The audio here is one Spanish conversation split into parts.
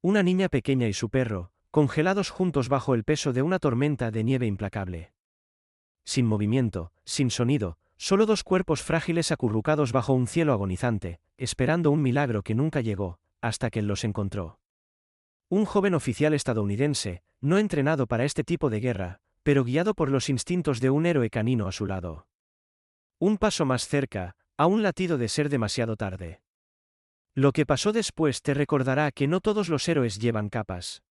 Una niña pequeña y su perro, congelados juntos bajo el peso de una tormenta de nieve implacable. Sin movimiento, sin sonido, solo dos cuerpos frágiles acurrucados bajo un cielo agonizante, esperando un milagro que nunca llegó, hasta que él los encontró. Un joven oficial estadounidense, no entrenado para este tipo de guerra, pero guiado por los instintos de un héroe canino a su lado. Un paso más cerca, a un latido de ser demasiado tarde. Lo que pasó después te recordará que no todos los héroes llevan capas.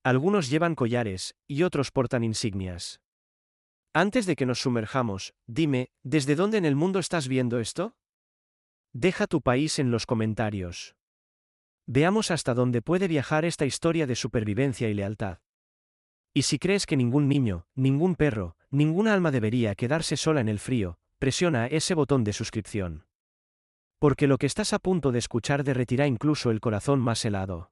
Algunos llevan collares, y otros portan insignias. Antes de que nos sumerjamos, dime, ¿desde dónde en el mundo estás viendo esto? Deja tu país en los comentarios. Veamos hasta dónde puede viajar esta historia de supervivencia y lealtad. Y si crees que ningún niño, ningún perro, ninguna alma debería quedarse sola en el frío, presiona ese botón de suscripción. Porque lo que estás a punto de escuchar derretirá incluso el corazón más helado.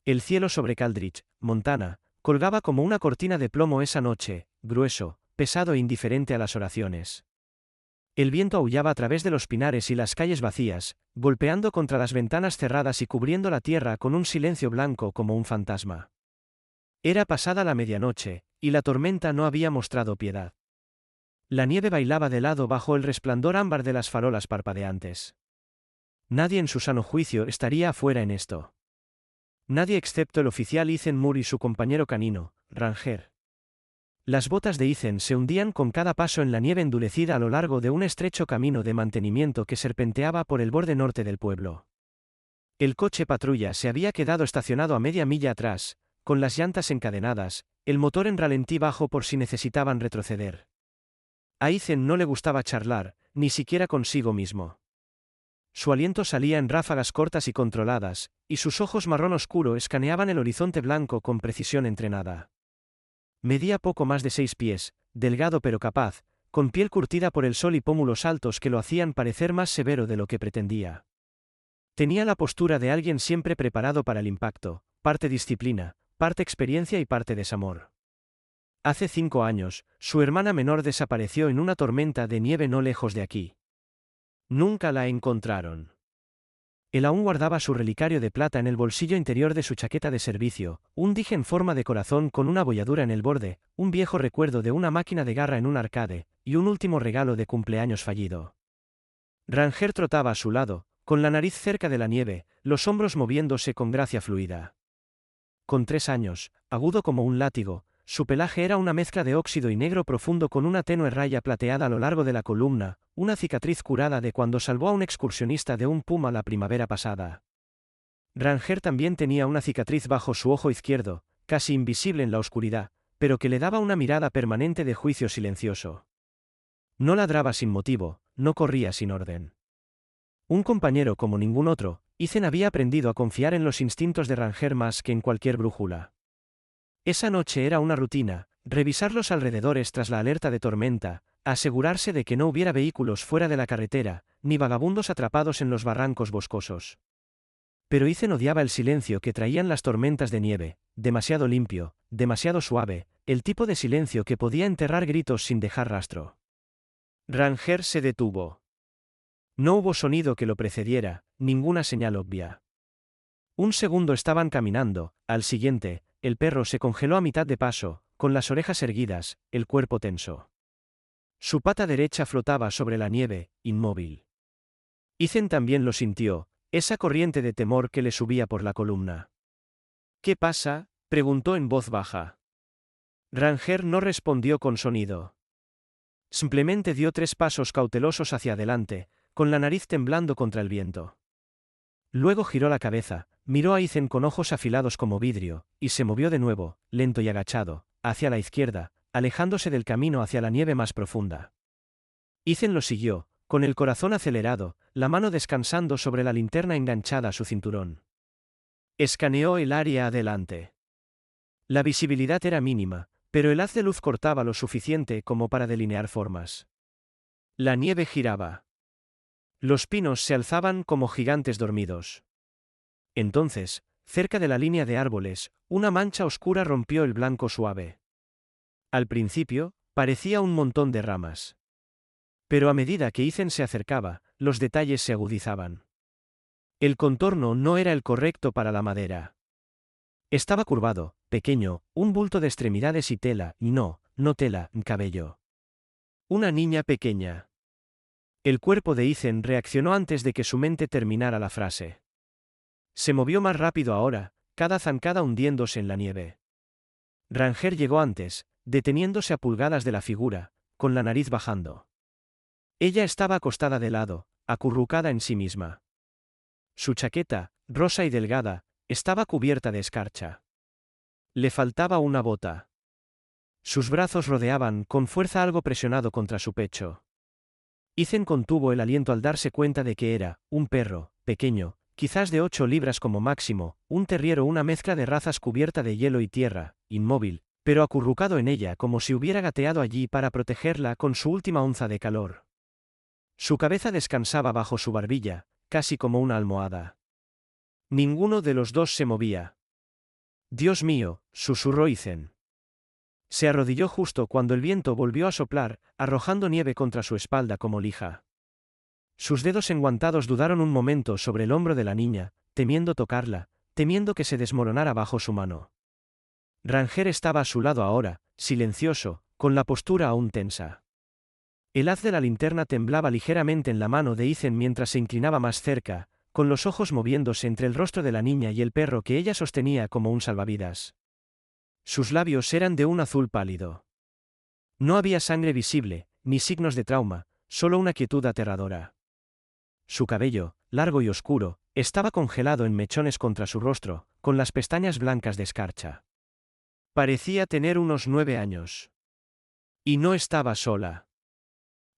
El cielo sobre Caldridge, Montana, colgaba como una cortina de plomo esa noche, grueso, pesado e indiferente a las oraciones. El viento aullaba a través de los pinares y las calles vacías, golpeando contra las ventanas cerradas y cubriendo la tierra con un silencio blanco como un fantasma. Era pasada la medianoche, y la tormenta no había mostrado piedad. La nieve bailaba de lado bajo el resplandor ámbar de las farolas parpadeantes. Nadie en su sano juicio estaría afuera en esto. Nadie excepto el oficial Ethan Moore y su compañero canino, Ranger. Las botas de Ethan se hundían con cada paso en la nieve endurecida a lo largo de un estrecho camino de mantenimiento que serpenteaba por el borde norte del pueblo. El coche patrulla se había quedado estacionado a media milla atrás, con las llantas encadenadas, el motor en ralentí bajo por si necesitaban retroceder. A Ethan no le gustaba charlar, ni siquiera consigo mismo. Su aliento salía en ráfagas cortas y controladas, y sus ojos marrón oscuro escaneaban el horizonte blanco con precisión entrenada. Medía poco más de 6 pies, delgado pero capaz, con piel curtida por el sol y pómulos altos que lo hacían parecer más severo de lo que pretendía. Tenía la postura de alguien siempre preparado para el impacto, parte disciplina, parte experiencia y parte desamor. Hace 5 años, su hermana menor desapareció en una tormenta de nieve no lejos de aquí. Nunca la encontraron. Él aún guardaba su relicario de plata en el bolsillo interior de su chaqueta de servicio, un dije en forma de corazón con una abolladura en el borde, un viejo recuerdo de una máquina de garra en un arcade, y un último regalo de cumpleaños fallido. Ranger trotaba a su lado, con la nariz cerca de la nieve, los hombros moviéndose con gracia fluida. Con 3 años, agudo como un látigo, su pelaje era una mezcla de óxido y negro profundo con una tenue raya plateada a lo largo de la columna, una cicatriz curada de cuando salvó a un excursionista de un puma la primavera pasada. Ranger también tenía una cicatriz bajo su ojo izquierdo, casi invisible en la oscuridad, pero que le daba una mirada permanente de juicio silencioso. No ladraba sin motivo, no corría sin orden. Un compañero como ningún otro, Ethan había aprendido a confiar en los instintos de Ranger más que en cualquier brújula. Esa noche era una rutina, revisar los alrededores tras la alerta de tormenta, asegurarse de que no hubiera vehículos fuera de la carretera, ni vagabundos atrapados en los barrancos boscosos. Pero Ethan odiaba el silencio que traían las tormentas de nieve, demasiado limpio, demasiado suave, el tipo de silencio que podía enterrar gritos sin dejar rastro. Ranger se detuvo. No hubo sonido que lo precediera, ninguna señal obvia. Un segundo estaban caminando, al siguiente, el perro se congeló a mitad de paso, con las orejas erguidas, el cuerpo tenso. Su pata derecha flotaba sobre la nieve, inmóvil. Ethan también lo sintió, esa corriente de temor que le subía por la columna. ¿Qué pasa?, preguntó en voz baja. Ranger no respondió con sonido. Simplemente dio 3 pasos cautelosos hacia adelante, con la nariz temblando contra el viento. Luego giró la cabeza, miró a Ethan con ojos afilados como vidrio, y se movió de nuevo, lento y agachado, hacia la izquierda, alejándose del camino hacia la nieve más profunda. Ethan lo siguió, con el corazón acelerado, la mano descansando sobre la linterna enganchada a su cinturón. Escaneó el área adelante. La visibilidad era mínima, pero el haz de luz cortaba lo suficiente como para delinear formas. La nieve giraba. Los pinos se alzaban como gigantes dormidos. Entonces, cerca de la línea de árboles, una mancha oscura rompió el blanco suave. Al principio, parecía un montón de ramas. Pero a medida que Ethan se acercaba, los detalles se agudizaban. El contorno no era el correcto para la madera. Estaba curvado, pequeño, un bulto de extremidades y tela, no tela, cabello. Una niña pequeña. El cuerpo de Ethan reaccionó antes de que su mente terminara la frase. Se movió más rápido ahora, cada zancada hundiéndose en la nieve. Ranger llegó antes, deteniéndose a pulgadas de la figura, con la nariz bajando. Ella estaba acostada de lado, acurrucada en sí misma. Su chaqueta, rosa y delgada, estaba cubierta de escarcha. Le faltaba una bota. Sus brazos rodeaban con fuerza algo presionado contra su pecho. Ethan contuvo el aliento al darse cuenta de que era un perro, pequeño, quizás de 8 libras como máximo, un terrier o una mezcla de razas cubierta de hielo y tierra, inmóvil, pero acurrucado en ella como si hubiera gateado allí para protegerla con su última onza de calor. Su cabeza descansaba bajo su barbilla, casi como una almohada. Ninguno de los dos se movía. «Dios mío», susurró Ethan. Se arrodilló justo cuando el viento volvió a soplar, arrojando nieve contra su espalda como lija. Sus dedos enguantados dudaron un momento sobre el hombro de la niña, temiendo tocarla, temiendo que se desmoronara bajo su mano. Ranger estaba a su lado ahora, silencioso, con la postura aún tensa. El haz de la linterna temblaba ligeramente en la mano de Ethan mientras se inclinaba más cerca, con los ojos moviéndose entre el rostro de la niña y el perro que ella sostenía como un salvavidas. Sus labios eran de un azul pálido. No había sangre visible, ni signos de trauma, solo una quietud aterradora. Su cabello, largo y oscuro, estaba congelado en mechones contra su rostro, con las pestañas blancas de escarcha. Parecía tener unos 9 años. Y no estaba sola.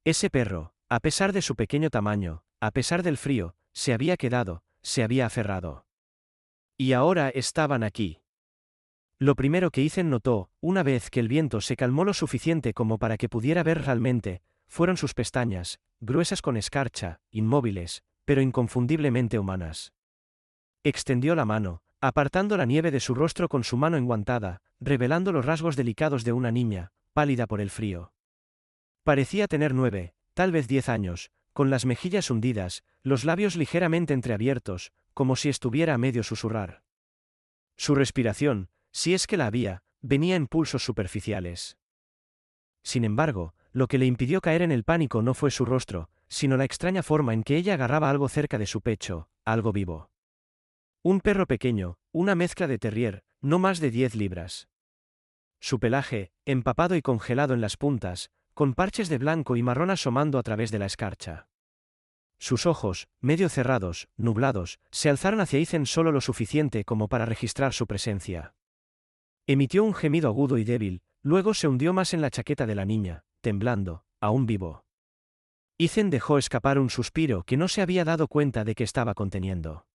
Ese perro, a pesar de su pequeño tamaño, a pesar del frío, se había quedado, se había aferrado. Y ahora estaban aquí. Lo primero que Ethan notó, una vez que el viento se calmó lo suficiente como para que pudiera ver realmente, fueron sus pestañas, gruesas con escarcha, inmóviles, pero inconfundiblemente humanas. Extendió la mano, apartando la nieve de su rostro con su mano enguantada, revelando los rasgos delicados de una niña, pálida por el frío. Parecía tener 9, tal vez 10 años, con las mejillas hundidas, los labios ligeramente entreabiertos, como si estuviera a medio susurrar. Su respiración, si es que la había, venía en pulsos superficiales. Sin embargo, lo que le impidió caer en el pánico no fue su rostro, sino la extraña forma en que ella agarraba algo cerca de su pecho, algo vivo. Un perro pequeño, una mezcla de terrier, no más de 10 libras. Su pelaje, empapado y congelado en las puntas, con parches de blanco y marrón asomando a través de la escarcha. Sus ojos, medio cerrados, nublados, se alzaron hacia Ethan solo lo suficiente como para registrar su presencia. Emitió un gemido agudo y débil, luego se hundió más en la chaqueta de la niña, temblando, aún vivo. Ethan dejó escapar un suspiro que no se había dado cuenta de que estaba conteniendo.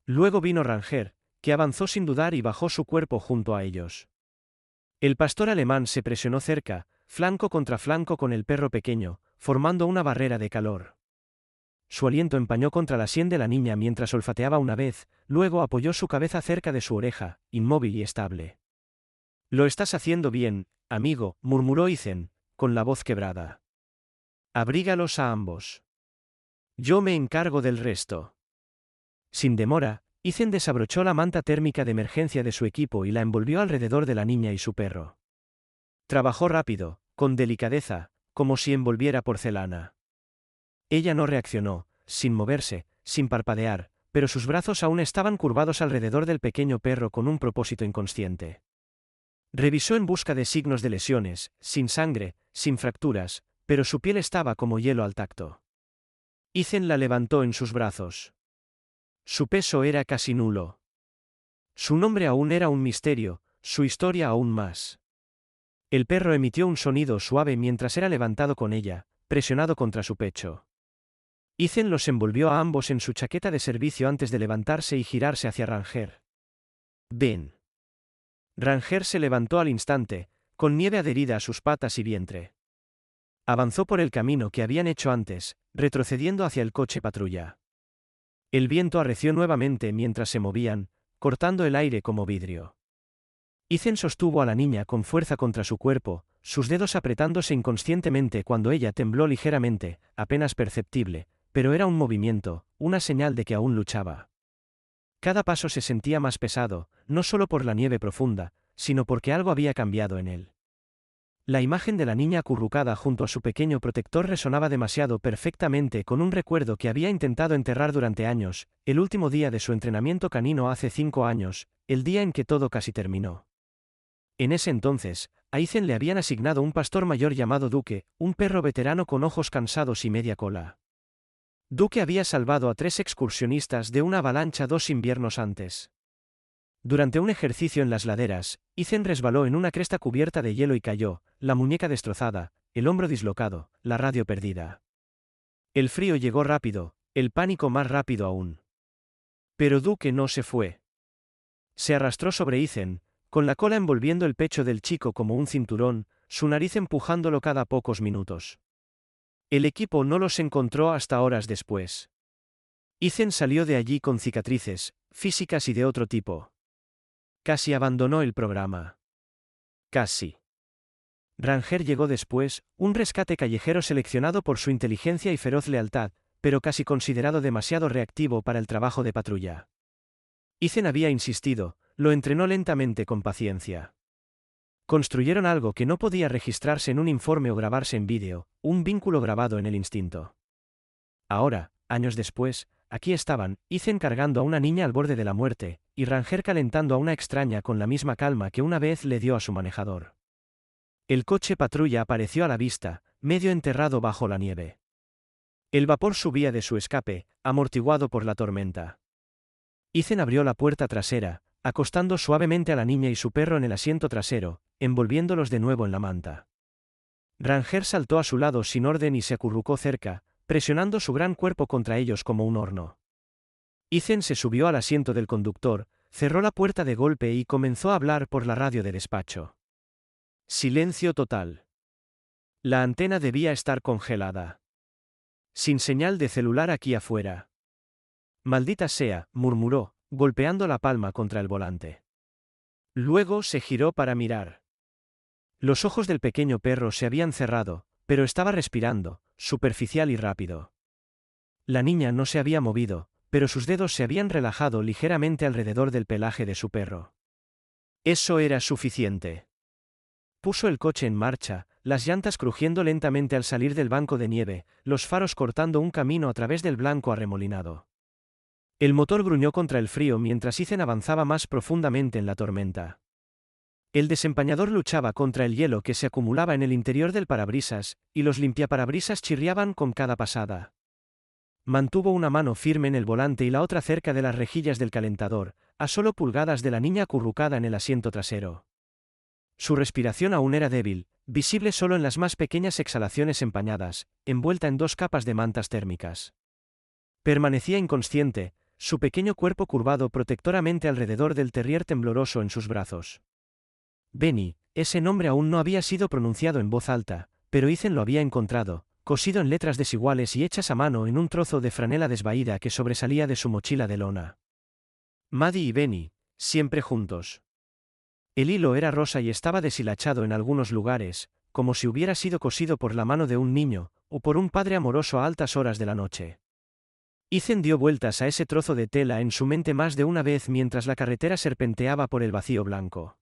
Luego vino Ranger, que avanzó sin dudar y bajó su cuerpo junto a ellos. El pastor alemán se presionó cerca, flanco contra flanco con el perro pequeño, formando una barrera de calor. Su aliento empañó contra la sien de la niña mientras olfateaba una vez, luego apoyó su cabeza cerca de su oreja, inmóvil y estable. «Lo estás haciendo bien, amigo», murmuró Ethan, con la voz quebrada. «Abrígalos a ambos. Yo me encargo del resto». Sin demora, Ethan desabrochó la manta térmica de emergencia de su equipo y la envolvió alrededor de la niña y su perro. Trabajó rápido, con delicadeza, como si envolviera porcelana. Ella no reaccionó, sin moverse, sin parpadear, pero sus brazos aún estaban curvados alrededor del pequeño perro con un propósito inconsciente. Revisó en busca de signos de lesiones, sin sangre, sin fracturas, pero su piel estaba como hielo al tacto. Ethan la levantó en sus brazos. Su peso era casi nulo. Su nombre aún era un misterio, su historia aún más. El perro emitió un sonido suave mientras era levantado con ella, presionado contra su pecho. Ethan los envolvió a ambos en su chaqueta de servicio antes de levantarse y girarse hacia Ranger. «Ven». Ranger se levantó al instante, con nieve adherida a sus patas y vientre. Avanzó por el camino que habían hecho antes, retrocediendo hacia el coche patrulla. El viento arreció nuevamente mientras se movían, cortando el aire como vidrio. Ethan sostuvo a la niña con fuerza contra su cuerpo, sus dedos apretándose inconscientemente cuando ella tembló ligeramente, apenas perceptible, pero era un movimiento, una señal de que aún luchaba. Cada paso se sentía más pesado, no solo por la nieve profunda, sino porque algo había cambiado en él. La imagen de la niña acurrucada junto a su pequeño protector resonaba demasiado perfectamente con un recuerdo que había intentado enterrar durante años, el último día de su entrenamiento canino hace 5 años, el día en que todo casi terminó. En ese entonces, a Ethan le habían asignado un pastor mayor llamado Duke, un perro veterano con ojos cansados y media cola. Duke había salvado a 3 excursionistas de una avalancha 2 inviernos antes. Durante un ejercicio en las laderas, Ethan resbaló en una cresta cubierta de hielo y cayó, la muñeca destrozada, el hombro dislocado, la radio perdida. El frío llegó rápido, el pánico más rápido aún. Pero Duke no se fue. Se arrastró sobre Ethan, con la cola envolviendo el pecho del chico como un cinturón, su nariz empujándolo cada pocos minutos. El equipo no los encontró hasta horas después. Ethan salió de allí con cicatrices, físicas y de otro tipo. Casi abandonó el programa. Casi. Ranger llegó después, un rescate callejero seleccionado por su inteligencia y feroz lealtad, pero casi considerado demasiado reactivo para el trabajo de patrulla. Ethan había insistido, lo entrenó lentamente con paciencia. Construyeron algo que no podía registrarse en un informe o grabarse en vídeo, un vínculo grabado en el instinto. Ahora, años después, aquí estaban, Ethan cargando a una niña al borde de la muerte, y Ranger calentando a una extraña con la misma calma que una vez le dio a su manejador. El coche patrulla apareció a la vista, medio enterrado bajo la nieve. El vapor subía de su escape, amortiguado por la tormenta. Ethan abrió la puerta trasera, acostando suavemente a la niña y su perro en el asiento trasero, envolviéndolos de nuevo en la manta. Ranger saltó a su lado sin orden y se acurrucó cerca, presionando su gran cuerpo contra ellos como un horno. Ethan se subió al asiento del conductor, cerró la puerta de golpe y comenzó a hablar por la radio de despacho. Silencio total. La antena debía estar congelada. Sin señal de celular aquí afuera. Maldita sea, murmuró, golpeando la palma contra el volante. Luego se giró para mirar. Los ojos del pequeño perro se habían cerrado, pero estaba respirando, superficial y rápido. La niña no se había movido, pero sus dedos se habían relajado ligeramente alrededor del pelaje de su perro. Eso era suficiente. Puso el coche en marcha, las llantas crujiendo lentamente al salir del banco de nieve, los faros cortando un camino a través del blanco arremolinado. El motor gruñó contra el frío mientras Ethan avanzaba más profundamente en la tormenta. El desempañador luchaba contra el hielo que se acumulaba en el interior del parabrisas, y los limpiaparabrisas chirriaban con cada pasada. Mantuvo una mano firme en el volante y la otra cerca de las rejillas del calentador, a solo pulgadas de la niña acurrucada en el asiento trasero. Su respiración aún era débil, visible solo en las más pequeñas exhalaciones empañadas, envuelta en 2 capas de mantas térmicas. Permanecía inconsciente, su pequeño cuerpo curvado protectoramente alrededor del terrier tembloroso en sus brazos. Benny, ese nombre aún no había sido pronunciado en voz alta, pero Ethan lo había encontrado, cosido en letras desiguales y hechas a mano en un trozo de franela desvaída que sobresalía de su mochila de lona. Maddie y Benny, siempre juntos. El hilo era rosa y estaba deshilachado en algunos lugares, como si hubiera sido cosido por la mano de un niño, o por un padre amoroso a altas horas de la noche. Ethan dio vueltas a ese trozo de tela en su mente más de una vez mientras la carretera serpenteaba por el vacío blanco.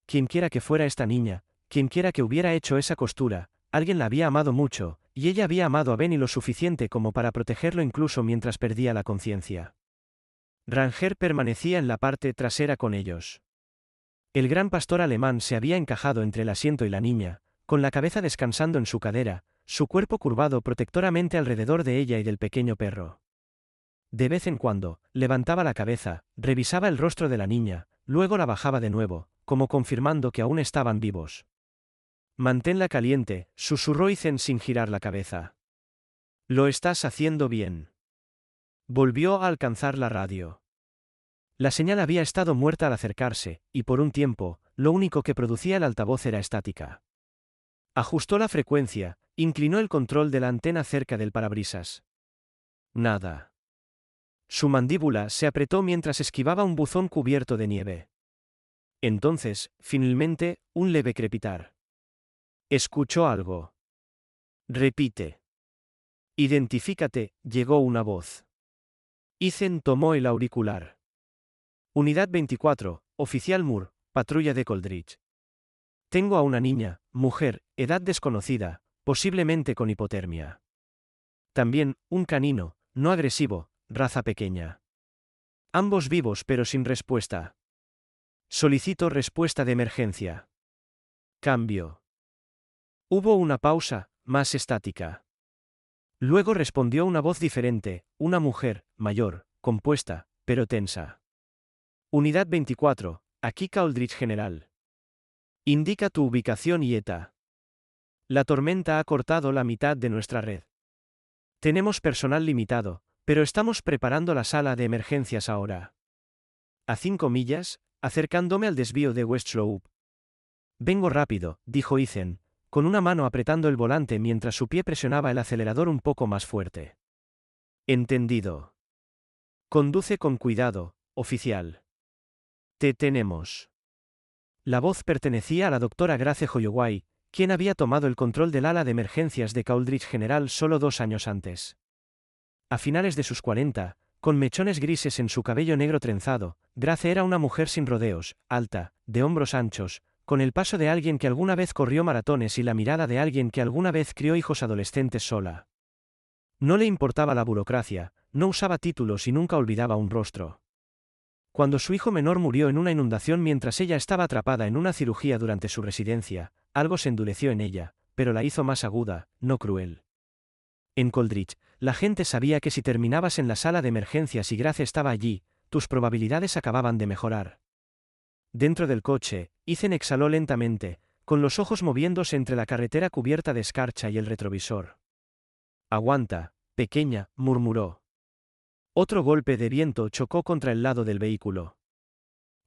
Quienquiera que fuera esta niña, quienquiera que hubiera hecho esa costura, alguien la había amado mucho, y ella había amado a Benny lo suficiente como para protegerlo incluso mientras perdía la conciencia. Ranger permanecía en la parte trasera con ellos. El gran pastor alemán se había encajado entre el asiento y la niña, con la cabeza descansando en su cadera, su cuerpo curvado protectoramente alrededor de ella y del pequeño perro. De vez en cuando, levantaba la cabeza, revisaba el rostro de la niña, luego la bajaba de nuevo, como confirmando que aún estaban vivos. Manténla caliente, susurró Ethan sin girar la cabeza. Lo estás haciendo bien. Volvió a alcanzar la radio. La señal había estado muerta al acercarse, y por un tiempo, lo único que producía el altavoz era estática. Ajustó la frecuencia, inclinó el control de la antena cerca del parabrisas. Nada. Su mandíbula se apretó mientras esquivaba un buzón cubierto de nieve. Entonces, finalmente, un leve crepitar. Escuchó algo. Repite. Identifícate, llegó una voz. Ethan tomó el auricular. Unidad 24, Oficial Moore, Patrulla de Coldridge. Tengo a una niña, mujer, edad desconocida, posiblemente con hipotermia. También, un canino, no agresivo, raza pequeña. Ambos vivos pero sin respuesta. Solicito respuesta de emergencia. Cambio. Hubo una pausa, más estática. Luego respondió una voz diferente, una mujer, mayor, compuesta, pero tensa. Unidad 24, aquí Coldridge General. Indica tu ubicación y ETA. La tormenta ha cortado la mitad de nuestra red. Tenemos personal limitado, pero estamos preparando la sala de emergencias ahora. A 5 millas, acercándome al desvío de West Slope. Vengo rápido, dijo Ethan, con una mano apretando el volante mientras su pie presionaba el acelerador un poco más fuerte. Entendido. Conduce con cuidado, oficial. Te tenemos. La voz pertenecía a la doctora Grace Holloway, quien había tomado el control del ala de emergencias de Coldridge General solo 2 años antes. A finales de sus 40, con mechones grises en su cabello negro trenzado, Grace era una mujer sin rodeos, alta, de hombros anchos, con el paso de alguien que alguna vez corrió maratones y la mirada de alguien que alguna vez crió hijos adolescentes sola. No le importaba la burocracia, no usaba títulos y nunca olvidaba un rostro. Cuando su hijo menor murió en una inundación mientras ella estaba atrapada en una cirugía durante su residencia, algo se endureció en ella, pero la hizo más aguda, no cruel. En Coldridge, la gente sabía que si terminabas en la sala de emergencias y Grace estaba allí, tus probabilidades acababan de mejorar. Dentro del coche, Ethan exhaló lentamente, con los ojos moviéndose entre la carretera cubierta de escarcha y el retrovisor. Aguanta, pequeña, murmuró. Otro golpe de viento chocó contra el lado del vehículo.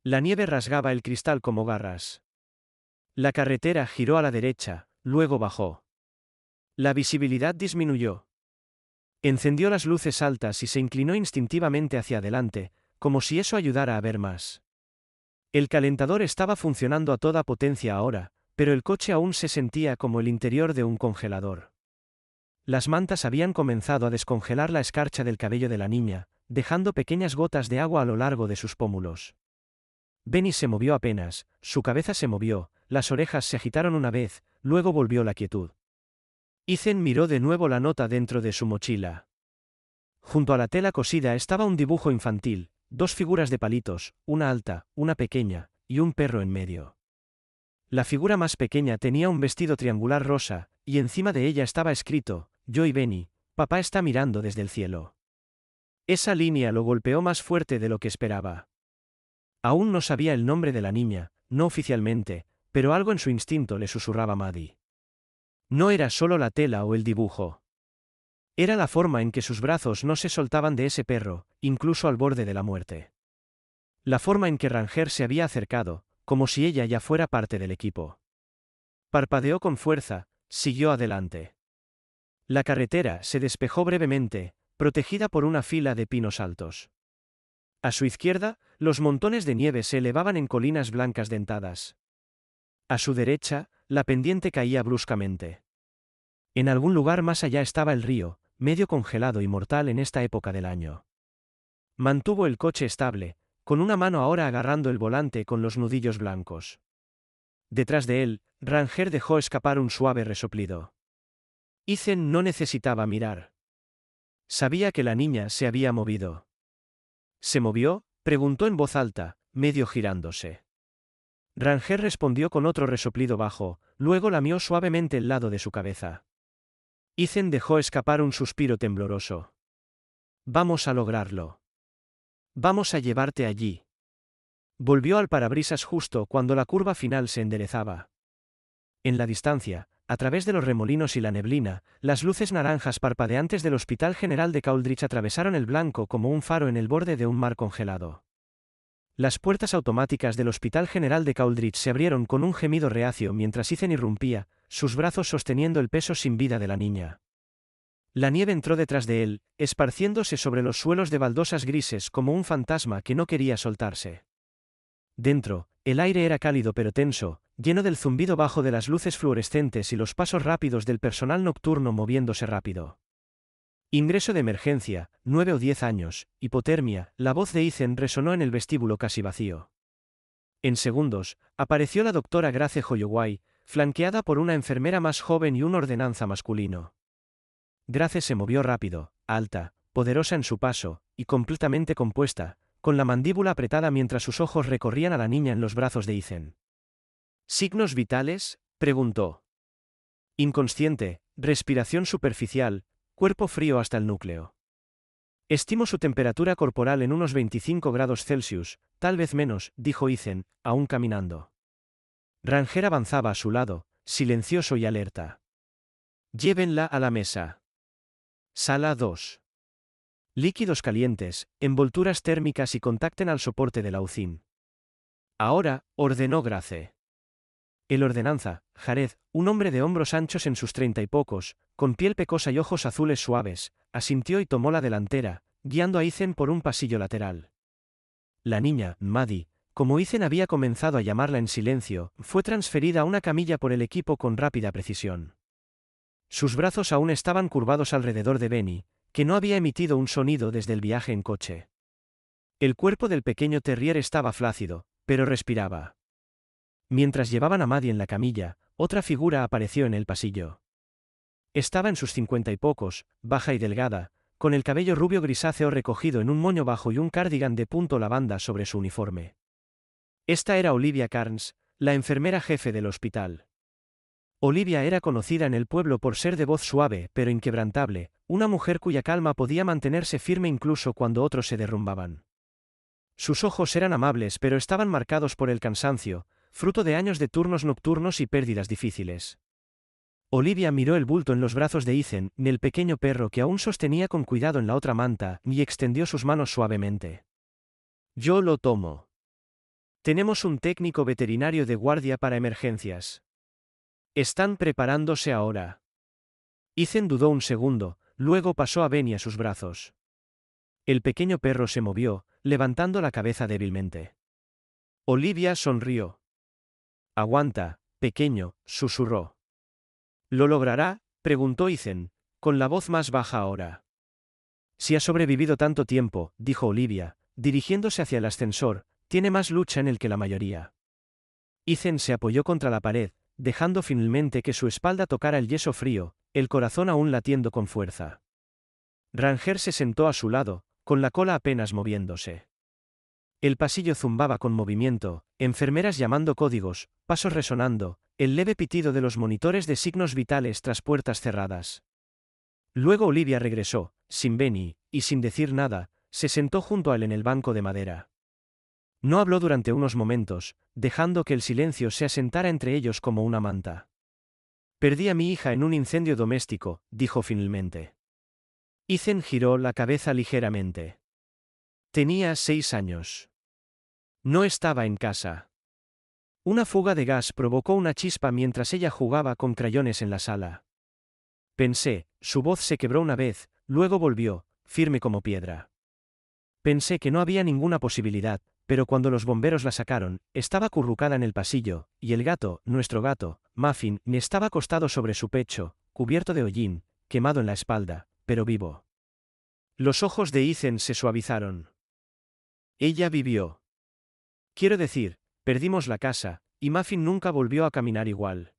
La nieve rasgaba el cristal como garras. La carretera giró a la derecha, luego bajó. La visibilidad disminuyó. Encendió las luces altas y se inclinó instintivamente hacia adelante, como si eso ayudara a ver más. El calentador estaba funcionando a toda potencia ahora, pero el coche aún se sentía como el interior de un congelador. Las mantas habían comenzado a descongelar la escarcha del cabello de la niña, dejando pequeñas gotas de agua a lo largo de sus pómulos. Benny se movió apenas, su cabeza se movió, las orejas se agitaron una vez, luego volvió la quietud. Ethan miró de nuevo la nota dentro de su mochila. Junto a la tela cosida estaba un dibujo infantil, 2 figuras de palitos, una alta, una pequeña, y un perro en medio. La figura más pequeña tenía un vestido triangular rosa, y encima de ella estaba escrito, yo y Benny, papá está mirando desde el cielo. Esa línea lo golpeó más fuerte de lo que esperaba. Aún no sabía el nombre de la niña, no oficialmente, pero algo en su instinto le susurraba Maddie. No era solo la tela o el dibujo. Era la forma en que sus brazos no se soltaban de ese perro, incluso al borde de la muerte. La forma en que Ranger se había acercado, como si ella ya fuera parte del equipo. Parpadeó con fuerza, siguió adelante. La carretera se despejó brevemente, protegida por una fila de pinos altos. A su izquierda, los montones de nieve se elevaban en colinas blancas dentadas. A su derecha, la pendiente caía bruscamente. En algún lugar más allá estaba el río, medio congelado y mortal en esta época del año. Mantuvo el coche estable, con una mano ahora agarrando el volante con los nudillos blancos. Detrás de él, Ranger dejó escapar un suave resoplido. Ethan no necesitaba mirar. Sabía que la niña se había movido. ¿Se movió?, preguntó en voz alta, medio girándose. Ranger respondió con otro resoplido bajo, luego lamió suavemente el lado de su cabeza. Ethan dejó escapar un suspiro tembloroso. Vamos a lograrlo. Vamos a llevarte allí. Volvió al parabrisas justo cuando la curva final se enderezaba. En la distancia, a través de los remolinos y la neblina, las luces naranjas parpadeantes del Hospital General de Coldridge atravesaron el blanco como un faro en el borde de un mar congelado. Las puertas automáticas del Hospital General de Coldridge se abrieron con un gemido reacio mientras Ethan irrumpía, sus brazos sosteniendo el peso sin vida de la niña. La nieve entró detrás de él, esparciéndose sobre los suelos de baldosas grises como un fantasma que no quería soltarse. Dentro, el aire era cálido pero tenso, lleno del zumbido bajo de las luces fluorescentes y los pasos rápidos del personal nocturno moviéndose rápido. Ingreso de emergencia, 9 o 10 años, hipotermia. La voz de Ethan resonó en el vestíbulo casi vacío. En segundos, apareció la doctora Grace Holloway, flanqueada por una enfermera más joven y un ordenanza masculino. Grace se movió rápido, alta, poderosa en su paso, y completamente compuesta, con la mandíbula apretada mientras sus ojos recorrían a la niña en los brazos de Ethan. ¿Signos vitales?, preguntó. Inconsciente, respiración superficial, cuerpo frío hasta el núcleo. Estimo su temperatura corporal en unos 25 grados Celsius, tal vez menos, dijo Ethan, aún caminando. Ranger avanzaba a su lado, silencioso y alerta. Llévenla a la mesa. Sala 2. Líquidos calientes, envolturas térmicas y contacten al soporte de la UCIN. Ahora, ordenó Grace. El ordenanza, Jared, un hombre de hombros anchos en sus 30 y pocos, con piel pecosa y ojos azules suaves, asintió y tomó la delantera, guiando a Ethan por un pasillo lateral. La niña, Maddie, como Ethan había comenzado a llamarla en silencio, fue transferida a una camilla por el equipo con rápida precisión. Sus brazos aún estaban curvados alrededor de Benny, que no había emitido un sonido desde el viaje en coche. El cuerpo del pequeño terrier estaba flácido, pero respiraba. Mientras llevaban a Maddie en la camilla, otra figura apareció en el pasillo. Estaba en sus 50 y pocos, baja y delgada, con el cabello rubio grisáceo recogido en un moño bajo y un cardigan de punto lavanda sobre su uniforme. Esta era Olivia Carnes, la enfermera jefe del hospital. Olivia era conocida en el pueblo por ser de voz suave pero inquebrantable, una mujer cuya calma podía mantenerse firme incluso cuando otros se derrumbaban. Sus ojos eran amables pero estaban marcados por el cansancio, fruto de años de turnos nocturnos y pérdidas difíciles. Olivia miró el bulto en los brazos de Ethan, y el pequeño perro que aún sostenía con cuidado en la otra manta, y extendió sus manos suavemente. Yo lo tomo. Tenemos un técnico veterinario de guardia para emergencias. Están preparándose ahora. Ethan dudó un segundo, luego pasó a Benny a sus brazos. El pequeño perro se movió, levantando la cabeza débilmente. Olivia sonrió. Aguanta, pequeño, susurró. ¿Lo logrará?, preguntó Ethan, con la voz más baja ahora. Si ha sobrevivido tanto tiempo, dijo Olivia, dirigiéndose hacia el ascensor, tiene más lucha en él que la mayoría. Ethan se apoyó contra la pared, dejando finalmente que su espalda tocara el yeso frío, el corazón aún latiendo con fuerza. Ranger se sentó a su lado, con la cola apenas moviéndose. El pasillo zumbaba con movimiento, enfermeras llamando códigos, pasos resonando, el leve pitido de los monitores de signos vitales tras puertas cerradas. Luego Olivia regresó, sin Benny, y sin decir nada, se sentó junto a él en el banco de madera. No habló durante unos momentos, dejando que el silencio se asentara entre ellos como una manta. Perdí a mi hija en un incendio doméstico, dijo finalmente. Ethan giró la cabeza ligeramente. Tenía 6 años. No estaba en casa. Una fuga de gas provocó una chispa mientras ella jugaba con crayones en la sala. Pensé, su voz se quebró una vez, luego volvió, firme como piedra. Pensé que no había ninguna posibilidad, pero cuando los bomberos la sacaron, estaba acurrucada en el pasillo, y el gato, nuestro gato, Muffin, estaba acostado sobre su pecho, cubierto de hollín, quemado en la espalda, pero vivo. Los ojos de Ethan se suavizaron. Ella vivió. Quiero decir, perdimos la casa, y Muffin nunca volvió a caminar igual.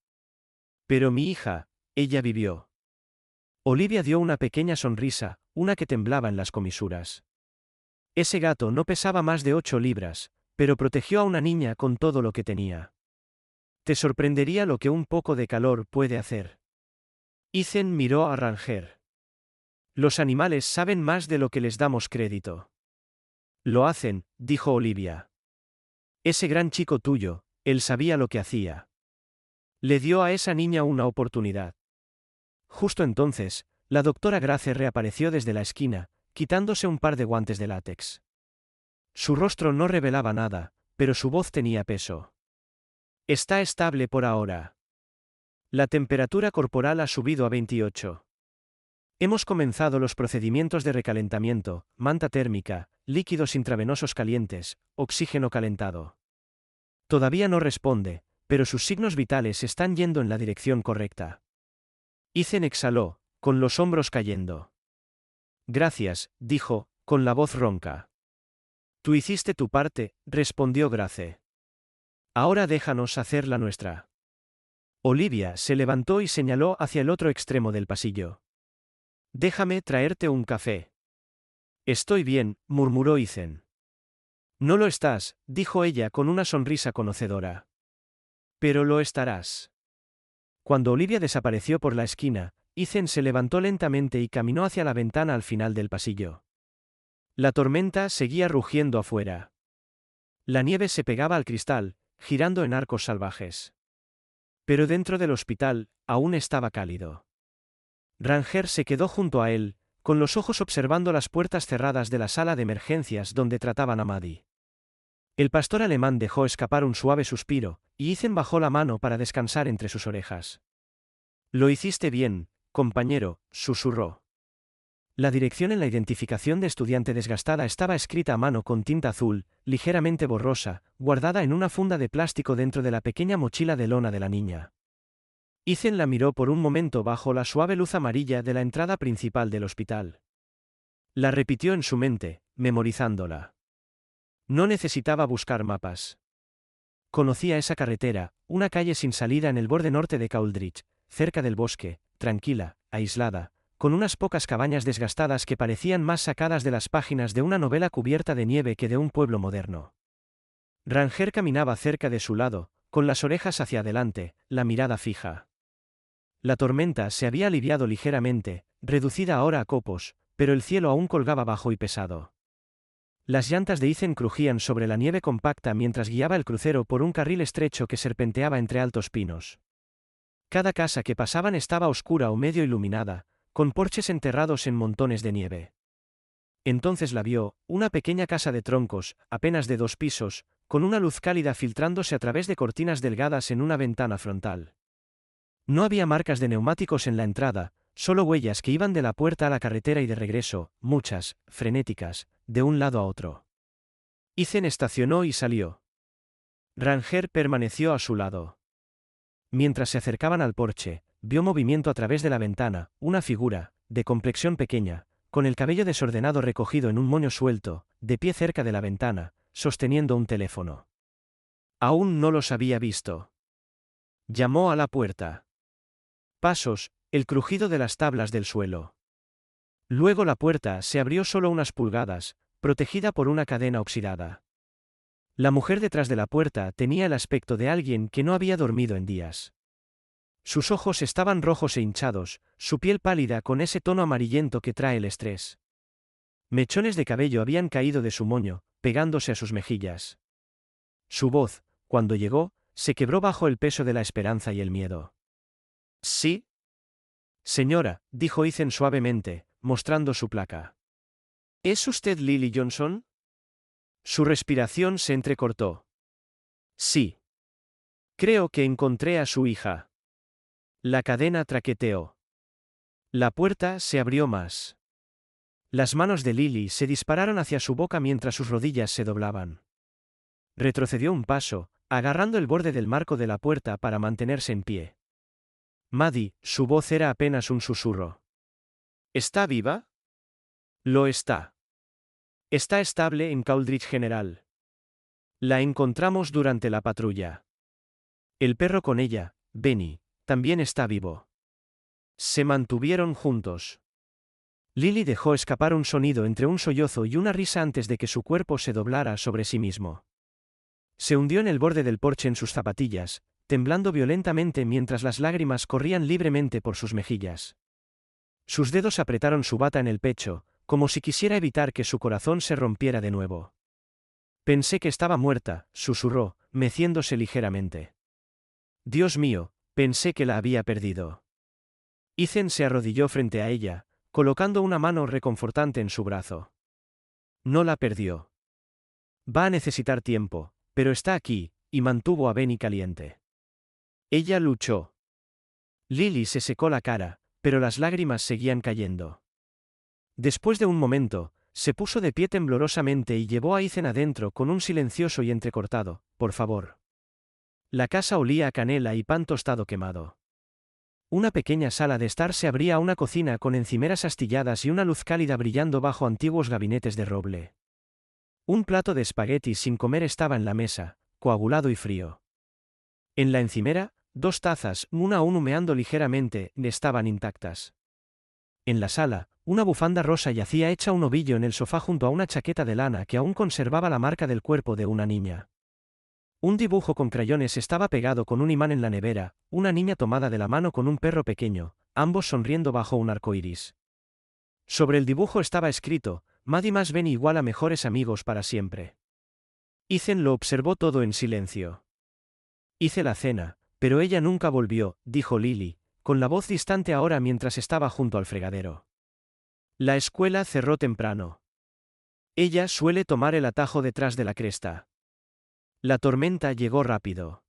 Pero mi hija, ella vivió. Olivia dio una pequeña sonrisa, una que temblaba en las comisuras. Ese gato no pesaba más de 8 libras, pero protegió a una niña con todo lo que tenía. Te sorprendería lo que un poco de calor puede hacer. Ethan miró a Ranger. Los animales saben más de lo que les damos crédito. Lo hacen, dijo Olivia. Ese gran chico tuyo, él sabía lo que hacía. Le dio a esa niña una oportunidad. Justo entonces, la doctora Grace reapareció desde la esquina, quitándose un par de guantes de látex. Su rostro no revelaba nada, pero su voz tenía peso. Está estable por ahora. La temperatura corporal ha subido a 28. Hemos comenzado los procedimientos de recalentamiento, manta térmica, líquidos intravenosos calientes, oxígeno calentado. Todavía no responde, pero sus signos vitales están yendo en la dirección correcta. Ethan exhaló, con los hombros cayendo. Gracias, dijo, con la voz ronca. Tú hiciste tu parte, respondió Grace. Ahora déjanos hacer la nuestra. Olivia se levantó y señaló hacia el otro extremo del pasillo. Déjame traerte un café. Estoy bien, murmuró Ethan. No lo estás, dijo ella con una sonrisa conocedora. Pero lo estarás. Cuando Olivia desapareció por la esquina, Ethan se levantó lentamente y caminó hacia la ventana al final del pasillo. La tormenta seguía rugiendo afuera. La nieve se pegaba al cristal, girando en arcos salvajes. Pero dentro del hospital, aún estaba cálido. Ranger se quedó junto a él, con los ojos observando las puertas cerradas de la sala de emergencias donde trataban a Maddie. El pastor alemán dejó escapar un suave suspiro, y Ethan bajó la mano para descansar entre sus orejas. Lo hiciste bien, compañero, susurró. La dirección en la identificación de estudiante desgastada estaba escrita a mano con tinta azul, ligeramente borrosa, guardada en una funda de plástico dentro de la pequeña mochila de lona de la niña. Ethan la miró por un momento bajo la suave luz amarilla de la entrada principal del hospital. La repitió en su mente, memorizándola. No necesitaba buscar mapas. Conocía esa carretera, una calle sin salida en el borde norte de Cauldridge, cerca del bosque, tranquila, aislada, con unas pocas cabañas desgastadas que parecían más sacadas de las páginas de una novela cubierta de nieve que de un pueblo moderno. Ranger caminaba cerca de su lado, con las orejas hacia adelante, la mirada fija. La tormenta se había aliviado ligeramente, reducida ahora a copos, pero el cielo aún colgaba bajo y pesado. Las llantas de Ethan crujían sobre la nieve compacta mientras guiaba el crucero por un carril estrecho que serpenteaba entre altos pinos. Cada casa que pasaban estaba oscura o medio iluminada, con porches enterrados en montones de nieve. Entonces la vio, una pequeña casa de troncos, apenas de 2 pisos, con una luz cálida filtrándose a través de cortinas delgadas en una ventana frontal. No había marcas de neumáticos en la entrada, solo huellas que iban de la puerta a la carretera y de regreso, muchas, frenéticas, de un lado a otro. Ethan estacionó y salió. Ranger permaneció a su lado. Mientras se acercaban al porche, vio movimiento a través de la ventana, una figura, de complexión pequeña, con el cabello desordenado recogido en un moño suelto, de pie cerca de la ventana, sosteniendo un teléfono. Aún no los había visto. Llamó a la puerta. Pasos, el crujido de las tablas del suelo. Luego la puerta se abrió solo unas pulgadas, protegida por una cadena oxidada. La mujer detrás de la puerta tenía el aspecto de alguien que no había dormido en días. Sus ojos estaban rojos e hinchados, su piel pálida con ese tono amarillento que trae el estrés. Mechones de cabello habían caído de su moño, pegándose a sus mejillas. Su voz, cuando llegó, se quebró bajo el peso de la esperanza y el miedo. ¿Sí? Señora, dijo Ethan suavemente, mostrando su placa. ¿Es usted Lily Johnson? Su respiración se entrecortó. Sí. Creo que encontré a su hija. La cadena traqueteó. La puerta se abrió más. Las manos de Lily se dispararon hacia su boca mientras sus rodillas se doblaban. Retrocedió un paso, agarrando el borde del marco de la puerta para mantenerse en pie. Maddie, su voz era apenas un susurro. ¿Está viva? Lo está. Está estable en Cauldridge General. La encontramos durante la patrulla. El perro con ella, Benny, también está vivo. Se mantuvieron juntos. Lily dejó escapar un sonido entre un sollozo y una risa antes de que su cuerpo se doblara sobre sí mismo. Se hundió en el borde del porche en sus zapatillas, temblando violentamente mientras las lágrimas corrían libremente por sus mejillas. Sus dedos apretaron su bata en el pecho, como si quisiera evitar que su corazón se rompiera de nuevo. Pensé que estaba muerta, susurró, meciéndose ligeramente. Dios mío, pensé que la había perdido. Ethan se arrodilló frente a ella, colocando una mano reconfortante en su brazo. No la perdió. Va a necesitar tiempo, pero está aquí, y mantuvo a Benny caliente. Ella luchó. Lily se secó la cara, pero las lágrimas seguían cayendo. Después de un momento, se puso de pie temblorosamente y llevó a Ethan adentro con un silencioso y entrecortado, por favor. La casa olía a canela y pan tostado quemado. Una pequeña sala de estar se abría a una cocina con encimeras astilladas y una luz cálida brillando bajo antiguos gabinetes de roble. Un plato de espaguetis sin comer estaba en la mesa, coagulado y frío. En la encimera, 2 tazas, una aún humeando ligeramente, estaban intactas. En la sala, una bufanda rosa yacía hecha un ovillo en el sofá junto a una chaqueta de lana que aún conservaba la marca del cuerpo de una niña. Un dibujo con crayones estaba pegado con un imán en la nevera, una niña tomada de la mano con un perro pequeño, ambos sonriendo bajo un arco iris. Sobre el dibujo estaba escrito: Maddie más Ben igual a mejores amigos para siempre. Ethan lo observó todo en silencio. Hice la cena, pero ella nunca volvió, dijo Lily, con la voz distante ahora mientras estaba junto al fregadero. La escuela cerró temprano. Ella suele tomar el atajo detrás de la cresta. La tormenta llegó rápido.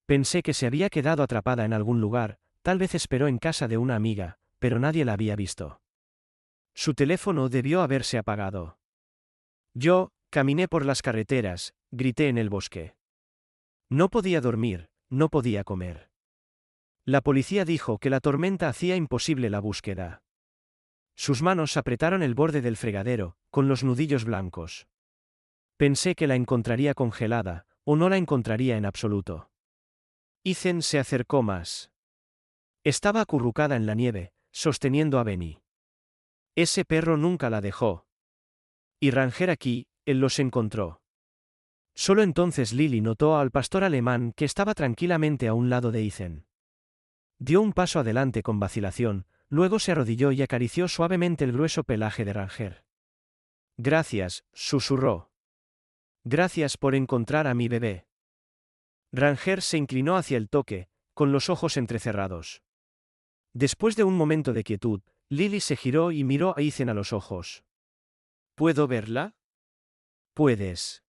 Pensé que se había quedado atrapada en algún lugar, tal vez esperó en casa de una amiga, pero nadie la había visto. Su teléfono debió haberse apagado. Yo, caminé por las carreteras, grité en el bosque. No podía dormir, no podía comer. La policía dijo que la tormenta hacía imposible la búsqueda. Sus manos apretaron el borde del fregadero, con los nudillos blancos. Pensé que la encontraría congelada, o no la encontraría en absoluto. Ethan se acercó más. Estaba acurrucada en la nieve, sosteniendo a Benny. Ese perro nunca la dejó. Y Ranger aquí, él los encontró. Solo entonces Lily notó al pastor alemán que estaba tranquilamente a un lado de Ethan. Dio un paso adelante con vacilación, luego se arrodilló y acarició suavemente el grueso pelaje de Ranger. Gracias, susurró. Gracias por encontrar a mi bebé. Ranger se inclinó hacia el toque, con los ojos entrecerrados. Después de un momento de quietud, Lily se giró y miró a Ethan a los ojos. ¿Puedo verla? Puedes.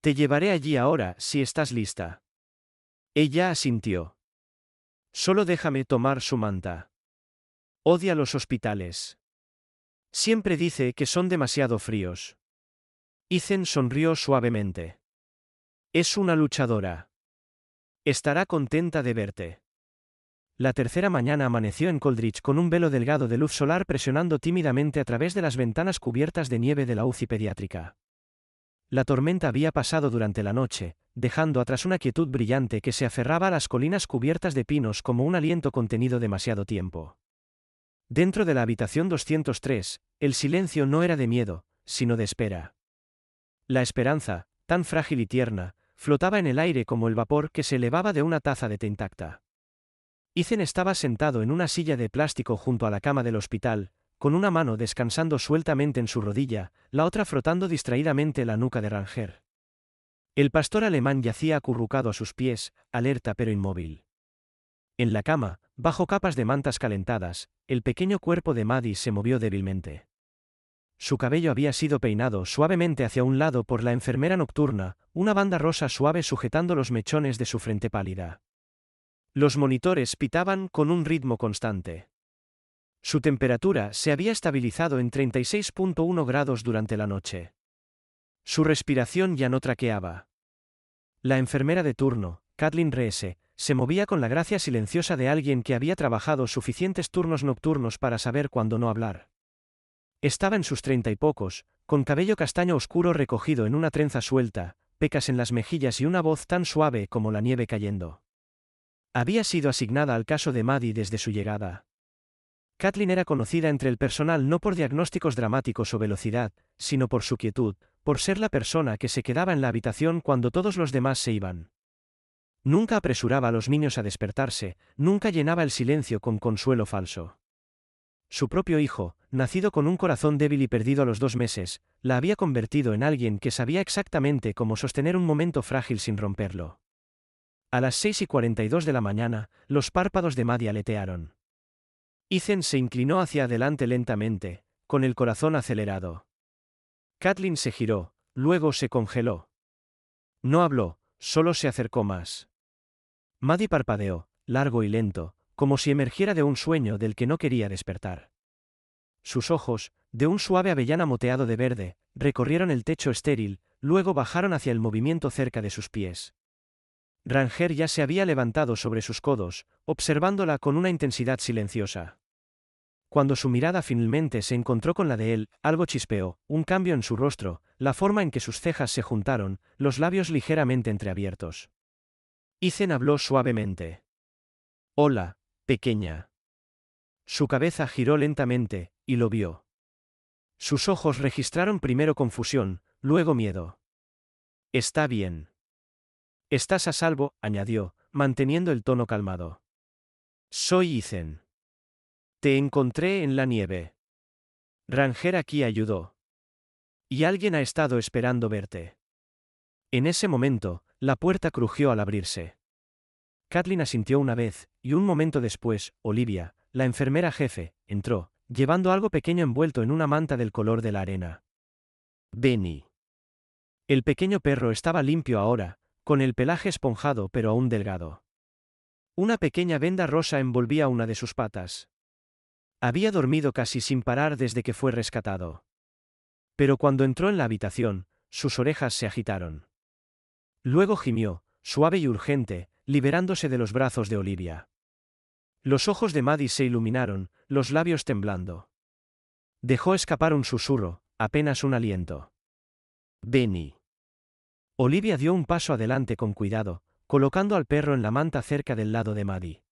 Te llevaré allí ahora, si estás lista. Ella asintió. Solo déjame tomar su manta. Odia los hospitales. Siempre dice que son demasiado fríos. Ethan sonrió suavemente. Es una luchadora. Estará contenta de verte. La tercera mañana amaneció en Coldridge con un velo delgado de luz solar presionando tímidamente a través de las ventanas cubiertas de nieve de la UCI pediátrica. La tormenta había pasado durante la noche, dejando atrás una quietud brillante que se aferraba a las colinas cubiertas de pinos como un aliento contenido demasiado tiempo. Dentro de la habitación 203, el silencio no era de miedo, sino de espera. La esperanza, tan frágil y tierna, flotaba en el aire como el vapor que se elevaba de una taza de té intacta. Ethan estaba sentado en una silla de plástico junto a la cama del hospital, con una mano descansando sueltamente en su rodilla, la otra frotando distraídamente la nuca de Ranger. El pastor alemán yacía acurrucado a sus pies, alerta pero inmóvil. En la cama, bajo capas de mantas calentadas, el pequeño cuerpo de Maddie se movió débilmente. Su cabello había sido peinado suavemente hacia un lado por la enfermera nocturna, una banda rosa suave sujetando los mechones de su frente pálida. Los monitores pitaban con un ritmo constante. Su temperatura se había estabilizado en 36.1 grados durante la noche. Su respiración ya no traqueaba. La enfermera de turno, Kathleen Reese, se movía con la gracia silenciosa de alguien que había trabajado suficientes turnos nocturnos para saber cuándo no hablar. Estaba en sus 30 y pocos, con cabello castaño oscuro recogido en una trenza suelta, pecas en las mejillas y una voz tan suave como la nieve cayendo. Había sido asignada al caso de Maddie desde su llegada. Kathleen era conocida entre el personal no por diagnósticos dramáticos o velocidad, sino por su quietud, por ser la persona que se quedaba en la habitación cuando todos los demás se iban. Nunca apresuraba a los niños a despertarse, nunca llenaba el silencio con consuelo falso. Su propio hijo, nacido con un corazón débil y perdido a los 2 meses, la había convertido en alguien que sabía exactamente cómo sostener un momento frágil sin romperlo. A las 6:42 de la mañana, los párpados de Maddie aletearon. Ethan se inclinó hacia adelante lentamente, con el corazón acelerado. Kathleen se giró, luego se congeló. No habló, solo se acercó más. Maddie parpadeó, largo y lento, como si emergiera de un sueño del que no quería despertar. Sus ojos, de un suave avellana moteado de verde, recorrieron el techo estéril, luego bajaron hacia el movimiento cerca de sus pies. Ranger ya se había levantado sobre sus codos, observándola con una intensidad silenciosa. Cuando su mirada finalmente se encontró con la de él, algo chispeó, un cambio en su rostro, la forma en que sus cejas se juntaron, los labios ligeramente entreabiertos. Ethan habló suavemente. «Hola, pequeña». Su cabeza giró lentamente, y lo vio. Sus ojos registraron primero confusión, luego miedo. «Está bien. Estás a salvo», añadió, manteniendo el tono calmado. «Soy Ethan. Te encontré en la nieve. Ranger aquí ayudó. Y alguien ha estado esperando verte». En ese momento, la puerta crujió al abrirse. Kathleen asintió una vez, y un momento después, Olivia, la enfermera jefe, entró, llevando algo pequeño envuelto en una manta del color de la arena. Benny. El pequeño perro estaba limpio ahora, con el pelaje esponjado pero aún delgado. Una pequeña venda rosa envolvía una de sus patas. Había dormido casi sin parar desde que fue rescatado. Pero cuando entró en la habitación, sus orejas se agitaron. Luego gimió, suave y urgente, liberándose de los brazos de Olivia. Los ojos de Maddie se iluminaron, los labios temblando. Dejó escapar un susurro, apenas un aliento. Benny. Olivia dio un paso adelante con cuidado, colocando al perro en la manta cerca del lado de Maddie.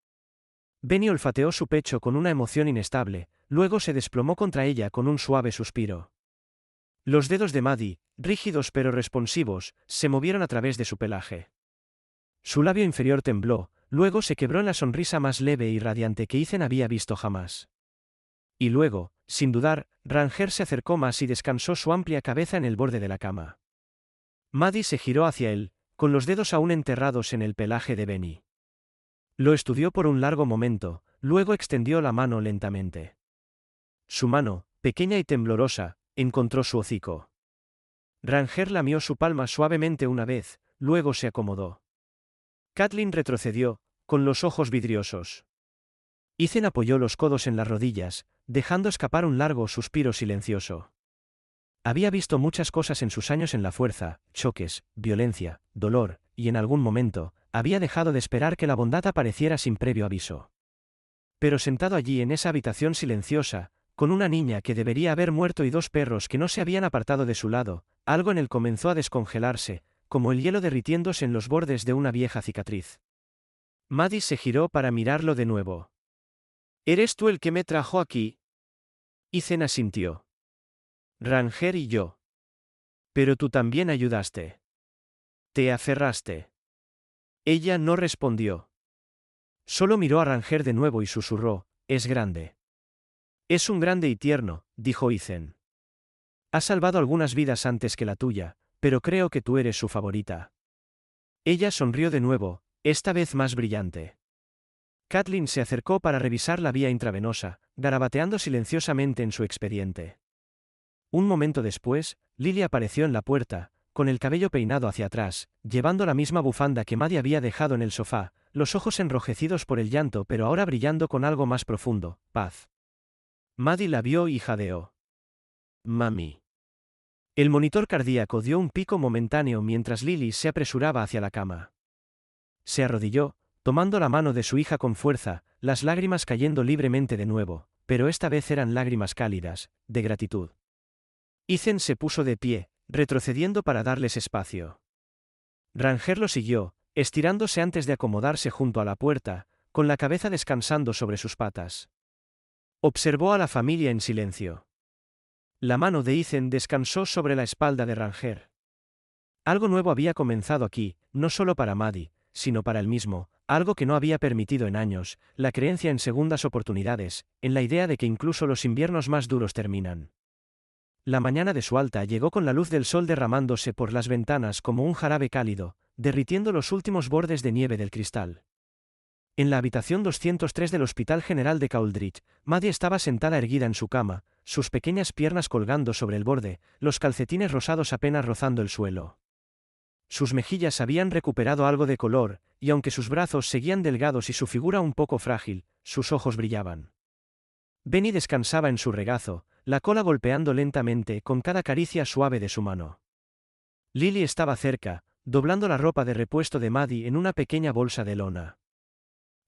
Benny olfateó su pecho con una emoción inestable, luego se desplomó contra ella con un suave suspiro. Los dedos de Maddie, rígidos pero responsivos, se movieron a través de su pelaje. Su labio inferior tembló, luego se quebró en la sonrisa más leve y radiante que Ethan había visto jamás. Y luego, sin dudar, Ranger se acercó más y descansó su amplia cabeza en el borde de la cama. Maddie se giró hacia él, con los dedos aún enterrados en el pelaje de Benny. Lo estudió por un largo momento, luego extendió la mano lentamente. Su mano, pequeña y temblorosa, encontró su hocico. Ranger lamió su palma suavemente una vez, luego se acomodó. Kathleen retrocedió, con los ojos vidriosos. Ethan apoyó los codos en las rodillas, dejando escapar un largo suspiro silencioso. Había visto muchas cosas en sus años en la fuerza, choques, violencia, dolor, y en algún momento, había dejado de esperar que la bondad apareciera sin previo aviso. Pero sentado allí en esa habitación silenciosa, con una niña que debería haber muerto y dos perros que no se habían apartado de su lado, algo en él comenzó a descongelarse, como el hielo derritiéndose en los bordes de una vieja cicatriz. Maddie se giró para mirarlo de nuevo. «¿Eres tú el que me trajo aquí?» Ethan asintió. «Ranger y yo. Pero tú también ayudaste. Te aferraste». Ella no respondió. Solo miró a Ranger de nuevo y susurró, «Es grande». «Es un grande y tierno», dijo Ethan. «Ha salvado algunas vidas antes que la tuya, pero creo que tú eres su favorita». Ella sonrió de nuevo, esta vez más brillante. Kathleen se acercó para revisar la vía intravenosa, garabateando silenciosamente en su expediente. Un momento después, Lily apareció en la puerta, con el cabello peinado hacia atrás, llevando la misma bufanda que Maddie había dejado en el sofá, los ojos enrojecidos por el llanto pero ahora brillando con algo más profundo, paz. Maddie la vio y jadeó. «Mami». El monitor cardíaco dio un pico momentáneo mientras Lily se apresuraba hacia la cama. Se arrodilló, tomando la mano de su hija con fuerza, las lágrimas cayendo libremente de nuevo, pero esta vez eran lágrimas cálidas, de gratitud. Ethan se puso de pie, retrocediendo para darles espacio. Ranger lo siguió, estirándose antes de acomodarse junto a la puerta, con la cabeza descansando sobre sus patas. Observó a la familia en silencio. La mano de Ethan descansó sobre la espalda de Ranger. Algo nuevo había comenzado aquí, no solo para Maddie, sino para él mismo, algo que no había permitido en años, la creencia en segundas oportunidades, en la idea de que incluso los inviernos más duros terminan. La mañana de su alta llegó con la luz del sol derramándose por las ventanas como un jarabe cálido, derritiendo los últimos bordes de nieve del cristal. En la habitación 203 del Hospital General de Cauldridge, Maddie estaba sentada erguida en su cama, sus pequeñas piernas colgando sobre el borde, los calcetines rosados apenas rozando el suelo. Sus mejillas habían recuperado algo de color, y aunque sus brazos seguían delgados y su figura un poco frágil, sus ojos brillaban. Benny descansaba en su regazo, la cola golpeando lentamente con cada caricia suave de su mano. Lily estaba cerca, doblando la ropa de repuesto de Maddie en una pequeña bolsa de lona.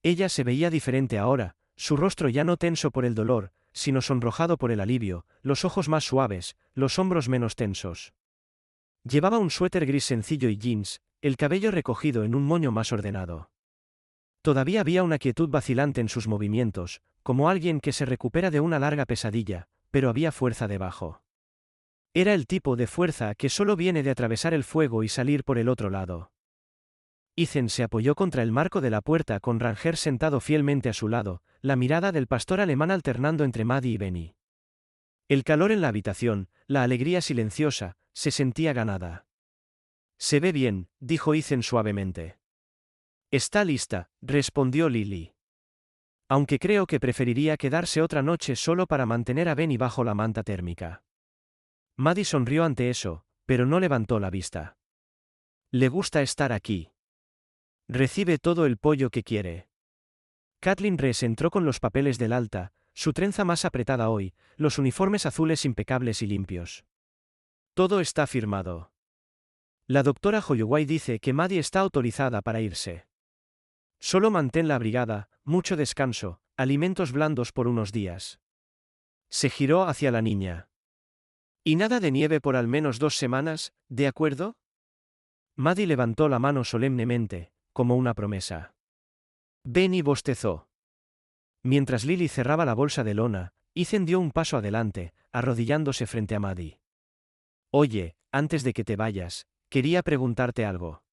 Ella se veía diferente ahora, su rostro ya no tenso por el dolor, sino sonrojado por el alivio, los ojos más suaves, los hombros menos tensos. Llevaba un suéter gris sencillo y jeans, el cabello recogido en un moño más ordenado. Todavía había una quietud vacilante en sus movimientos, como alguien que se recupera de una larga pesadilla, pero había fuerza debajo. Era el tipo de fuerza que solo viene de atravesar el fuego y salir por el otro lado. Ethan se apoyó contra el marco de la puerta con Ranger sentado fielmente a su lado, la mirada del pastor alemán alternando entre Maddie y Benny. El calor en la habitación, la alegría silenciosa, se sentía ganada. «Se ve bien», dijo Ethan suavemente. «Está lista», respondió Lily. «Aunque creo que preferiría quedarse otra noche solo para mantener a Benny bajo la manta térmica». Maddie sonrió ante eso, pero no levantó la vista. «Le gusta estar aquí. Recibe todo el pollo que quiere». Kathleen Rees entró con los papeles del alta, su trenza más apretada hoy, los uniformes azules impecables y limpios. «Todo está firmado. La doctora Holloway dice que Maddie está autorizada para irse. Solo manténla abrigada, mucho descanso, alimentos blandos por unos días». Se giró hacia la niña. «Y nada de nieve por al menos 2 semanas, ¿de acuerdo?» Maddie levantó la mano solemnemente, como una promesa. Benny bostezó. Mientras Lily cerraba la bolsa de lona, Ethan dio un paso adelante, arrodillándose frente a Maddie. «Oye, antes de que te vayas, quería preguntarte algo».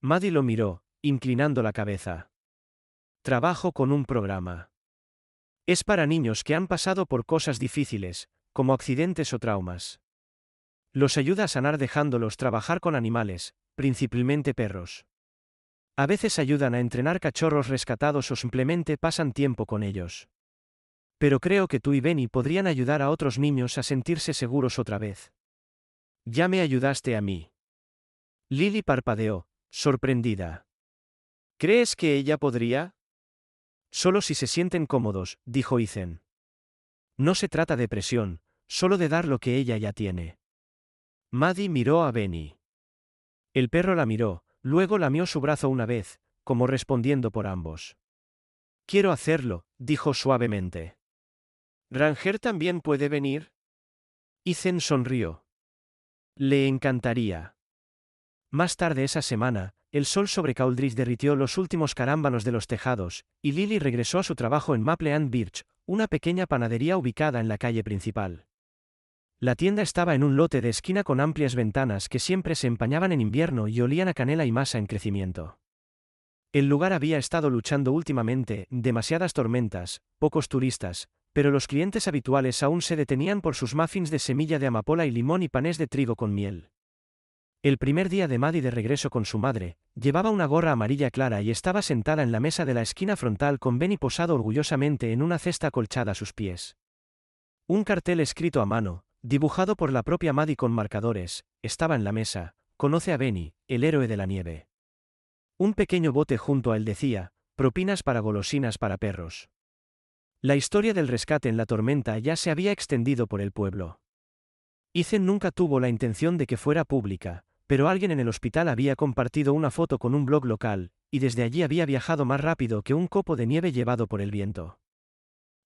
Maddie lo miró, inclinando la cabeza. «Trabajo con un programa. Es para niños que han pasado por cosas difíciles, como accidentes o traumas. Los ayuda a sanar dejándolos trabajar con animales, principalmente perros. A veces ayudan a entrenar cachorros rescatados o simplemente pasan tiempo con ellos. Pero creo que tú y Benny podrían ayudar a otros niños a sentirse seguros otra vez. Ya me ayudaste a mí». Lily parpadeó, sorprendida. «¿Crees que ella podría?» «Solo si se sienten cómodos», dijo Ethan. «No se trata de presión, solo de dar lo que ella ya tiene». Maddie miró a Benny. El perro la miró, luego lamió su brazo una vez, como respondiendo por ambos. «Quiero hacerlo», dijo suavemente. «¿Ranger también puede venir?» Ethan sonrió. «Le encantaría». Más tarde esa semana, el sol sobre Cauldrich derritió los últimos carámbanos de los tejados, y Lily regresó a su trabajo en Maple and Birch, una pequeña panadería ubicada en la calle principal. La tienda estaba en un lote de esquina con amplias ventanas que siempre se empañaban en invierno y olían a canela y masa en crecimiento. El lugar había estado luchando últimamente, demasiadas tormentas, pocos turistas, pero los clientes habituales aún se detenían por sus muffins de semilla de amapola y limón y panés de trigo con miel. El primer día de Maddie de regreso con su madre, llevaba una gorra amarilla clara y estaba sentada en la mesa de la esquina frontal con Benny posado orgullosamente en una cesta acolchada a sus pies. Un cartel escrito a mano, dibujado por la propia Maddie con marcadores, estaba en la mesa: «Conoce a Benny, el héroe de la nieve». Un pequeño bote junto a él decía: «Propinas para golosinas para perros». La historia del rescate en la tormenta ya se había extendido por el pueblo. Ethan nunca tuvo la intención de que fuera pública, pero alguien en el hospital había compartido una foto con un blog local, y desde allí había viajado más rápido que un copo de nieve llevado por el viento.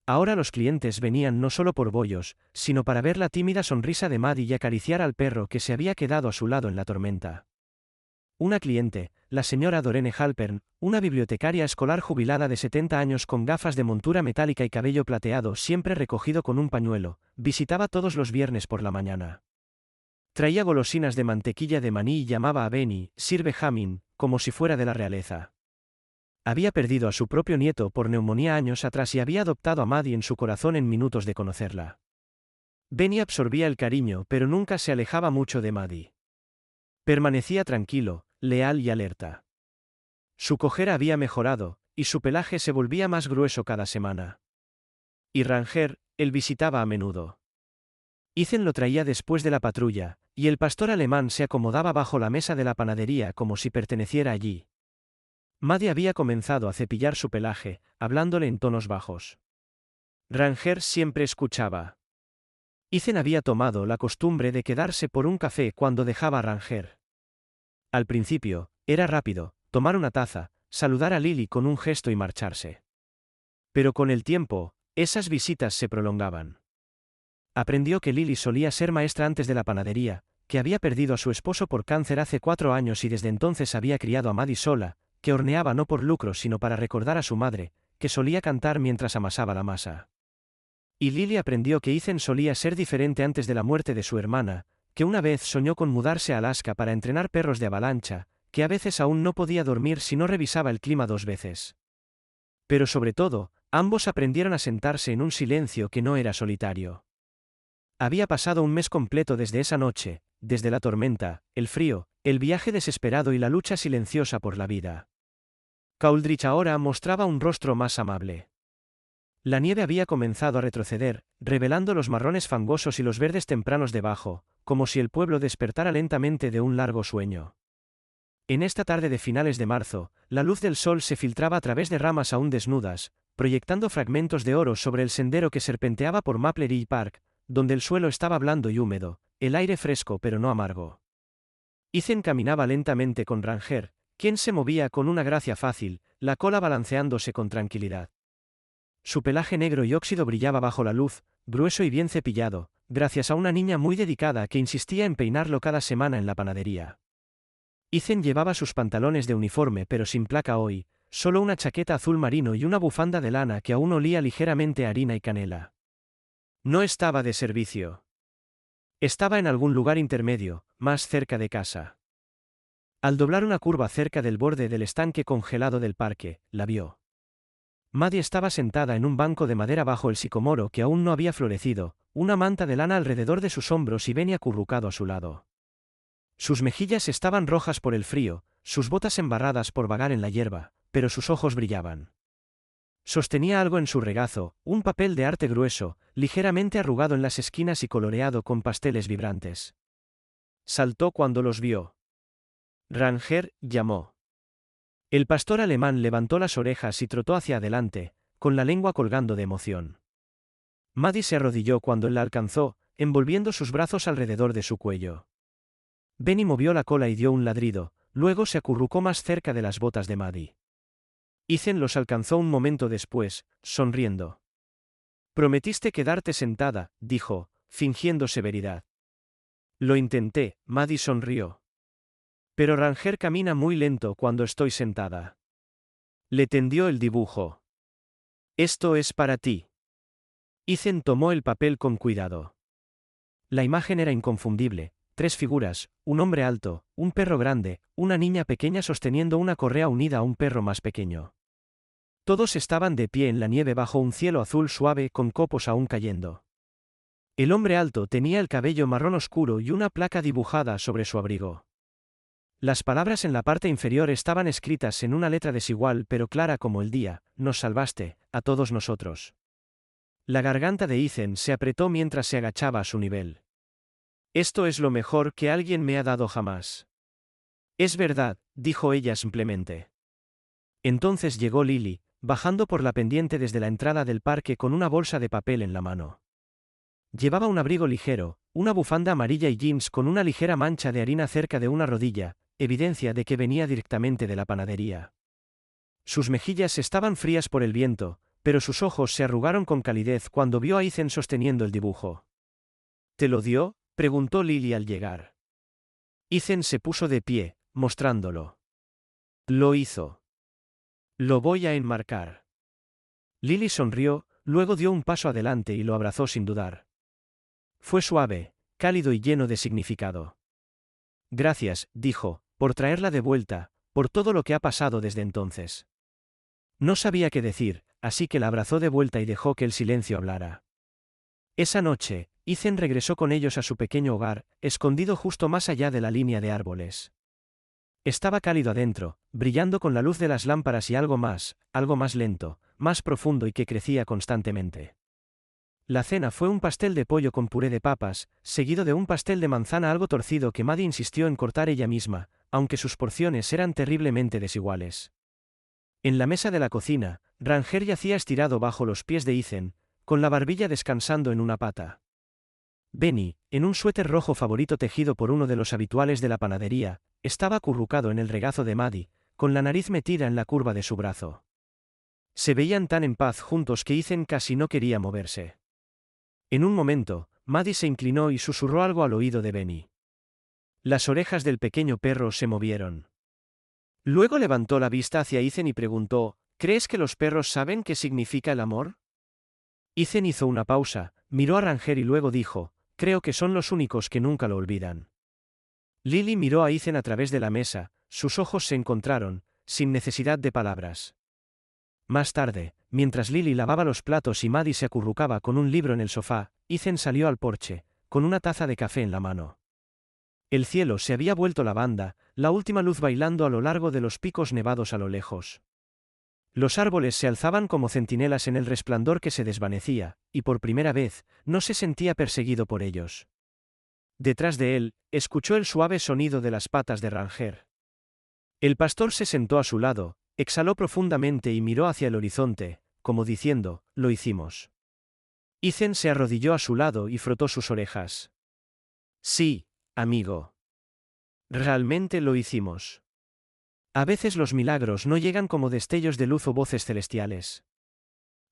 Ahora los clientes venían no solo por bollos, sino para ver la tímida sonrisa de Maddie y acariciar al perro que se había quedado a su lado en la tormenta. Una cliente, la señora Dorene Halpern, una bibliotecaria escolar jubilada de 70 años con gafas de montura metálica y cabello plateado siempre recogido con un pañuelo, visitaba todos los viernes por la mañana. Traía golosinas de mantequilla de maní y llamaba a Benny, Sir Benjamin, como si fuera de la realeza. Había perdido a su propio nieto por neumonía años atrás y había adoptado a Maddie en su corazón en minutos de conocerla. Benny absorbía el cariño pero nunca se alejaba mucho de Maddie. Permanecía tranquilo, leal y alerta. Su cojera había mejorado, y su pelaje se volvía más grueso cada semana. Y Ranger, él visitaba a menudo. Ethan lo traía después de la patrulla, y el pastor alemán se acomodaba bajo la mesa de la panadería como si perteneciera allí. Maddie había comenzado a cepillar su pelaje, hablándole en tonos bajos. Ranger siempre escuchaba. Ethan había tomado la costumbre de quedarse por un café cuando dejaba a Ranger. Al principio, era rápido, tomar una taza, saludar a Lily con un gesto y marcharse. Pero con el tiempo, esas visitas se prolongaban. Aprendió que Lily solía ser maestra antes de la panadería, que había perdido a su esposo por cáncer hace 4 años y desde entonces había criado a Maddie sola, que horneaba no por lucro sino para recordar a su madre, que solía cantar mientras amasaba la masa. Y Lily aprendió que Ethan solía ser diferente antes de la muerte de su hermana, que una vez soñó con mudarse a Alaska para entrenar perros de avalancha, que a veces aún no podía dormir si no revisaba el clima 2 veces. Pero sobre todo, ambos aprendieron a sentarse en un silencio que no era solitario. Había pasado un mes completo desde esa noche, desde la tormenta, el frío, el viaje desesperado y la lucha silenciosa por la vida. Couldridge ahora mostraba un rostro más amable. La nieve había comenzado a retroceder, revelando los marrones fangosos y los verdes tempranos debajo, como si el pueblo despertara lentamente de un largo sueño. En esta tarde de finales de marzo, la luz del sol se filtraba a través de ramas aún desnudas, proyectando fragmentos de oro sobre el sendero que serpenteaba por Maple Ridge Park, donde el suelo estaba blando y húmedo, el aire fresco pero no amargo. Ethan caminaba lentamente con Ranger, quien se movía con una gracia fácil, la cola balanceándose con tranquilidad. Su pelaje negro y óxido brillaba bajo la luz, grueso y bien cepillado, gracias a una niña muy dedicada que insistía en peinarlo cada semana en la panadería. Ethan llevaba sus pantalones de uniforme pero sin placa hoy, solo una chaqueta azul marino y una bufanda de lana que aún olía ligeramente a harina y canela. No estaba de servicio. Estaba en algún lugar intermedio, más cerca de casa. Al doblar una curva cerca del borde del estanque congelado del parque, la vio. Maddie estaba sentada en un banco de madera bajo el sicomoro que aún no había florecido, una manta de lana alrededor de sus hombros y Benny acurrucado a su lado. Sus mejillas estaban rojas por el frío, sus botas embarradas por vagar en la hierba, pero sus ojos brillaban. Sostenía algo en su regazo, un papel de arte grueso, ligeramente arrugado en las esquinas y coloreado con pasteles vibrantes. Saltó cuando los vio. Ranger, llamó. El pastor alemán levantó las orejas y trotó hacia adelante, con la lengua colgando de emoción. Maddie se arrodilló cuando él la alcanzó, envolviendo sus brazos alrededor de su cuello. Benny movió la cola y dio un ladrido, luego se acurrucó más cerca de las botas de Maddie. Ethan los alcanzó un momento después, sonriendo. Prometiste quedarte sentada, dijo, fingiendo severidad. Lo intenté, Maddie sonrió. Pero Ranger camina muy lento cuando estoy sentada. Le tendió el dibujo. Esto es para ti. Ethan tomó el papel con cuidado. La imagen era inconfundible, 3 figuras, un hombre alto, un perro grande, una niña pequeña sosteniendo una correa unida a un perro más pequeño. Todos estaban de pie en la nieve bajo un cielo azul suave con copos aún cayendo. El hombre alto tenía el cabello marrón oscuro y una placa dibujada sobre su abrigo. Las palabras en la parte inferior estaban escritas en una letra desigual pero clara como el día: nos salvaste, a todos nosotros. La garganta de Ethan se apretó mientras se agachaba a su nivel. Esto es lo mejor que alguien me ha dado jamás. Es verdad, dijo ella simplemente. Entonces llegó Lily, bajando por la pendiente desde la entrada del parque con una bolsa de papel en la mano. Llevaba un abrigo ligero, una bufanda amarilla y jeans con una ligera mancha de harina cerca de una rodilla, evidencia de que venía directamente de la panadería. Sus mejillas estaban frías por el viento, pero sus ojos se arrugaron con calidez cuando vio a Ethan sosteniendo el dibujo. ¿Te lo dio?, preguntó Lily al llegar. Ethan se puso de pie, mostrándolo. Lo hizo. Lo voy a enmarcar. Lily sonrió, luego dio un paso adelante y lo abrazó sin dudar. Fue suave, cálido y lleno de significado. Gracias, dijo, por traerla de vuelta, por todo lo que ha pasado desde entonces. No sabía qué decir, así que la abrazó de vuelta y dejó que el silencio hablara. Esa noche, Ethan regresó con ellos a su pequeño hogar, escondido justo más allá de la línea de árboles. Estaba cálido adentro, brillando con la luz de las lámparas y algo más lento, más profundo y que crecía constantemente. La cena fue un pastel de pollo con puré de papas, seguido de un pastel de manzana algo torcido que Maddie insistió en cortar ella misma, aunque sus porciones eran terriblemente desiguales. En la mesa de la cocina, Ranger yacía estirado bajo los pies de Ethan, con la barbilla descansando en una pata. Benny, en un suéter rojo favorito tejido por uno de los habituales de la panadería, estaba acurrucado en el regazo de Maddie, con la nariz metida en la curva de su brazo. Se veían tan en paz juntos que Ethan casi no quería moverse. En un momento, Maddie se inclinó y susurró algo al oído de Benny. Las orejas del pequeño perro se movieron. Luego levantó la vista hacia Ethan y preguntó, ¿crees que los perros saben qué significa el amor? Ethan hizo una pausa, miró a Ranger y luego dijo, creo que son los únicos que nunca lo olvidan. Lily miró a Ethan a través de la mesa, sus ojos se encontraron, sin necesidad de palabras. Más tarde, mientras Lily lavaba los platos y Maddie se acurrucaba con un libro en el sofá, Ethan salió al porche, con una taza de café en la mano. El cielo se había vuelto lavanda, la última luz bailando a lo largo de los picos nevados a lo lejos. Los árboles se alzaban como centinelas en el resplandor que se desvanecía, y por primera vez, no se sentía perseguido por ellos. Detrás de él, escuchó el suave sonido de las patas de Ranger. El pastor se sentó a su lado, exhaló profundamente y miró hacia el horizonte, como diciendo, lo hicimos. Ethan se arrodilló a su lado y frotó sus orejas. Sí, amigo. Realmente lo hicimos. A veces los milagros no llegan como destellos de luz o voces celestiales.